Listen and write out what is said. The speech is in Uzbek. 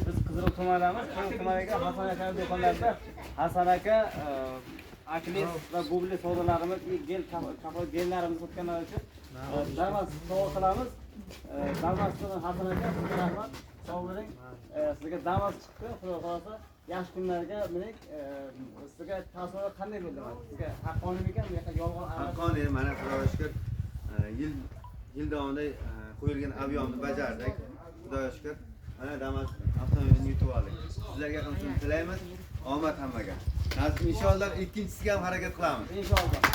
Biz Qizil tumanidamiz. Qizil tumaniga Hasan aka do'konlarida Hasan aka aklis va bubli savdolarimiz, gel gellarimizni sotganlar uchun damas sovg'a qilamiz. Damasdan Hasan aka sizga rahmat. Sog' bo'ling. Sizga damas chiqdi. Xudo xolasa yaxshi kunlarga minik sizga ta'siri qanday bo'ldi? Sizga haqqonimi ekan, bu yoqqa yolg'on haqqoniy, mana Xudoga shukr yil davomida qo'yilgan abyomni bajardik. Xudoga shukr. Mana damas avtomobilni yutib oldik. Sizlarga ham shuni tilaymiz. Omad hammaga. Nasib inshaalloh ikkinchisiga ham harakat qilamiz. Inshaalloh.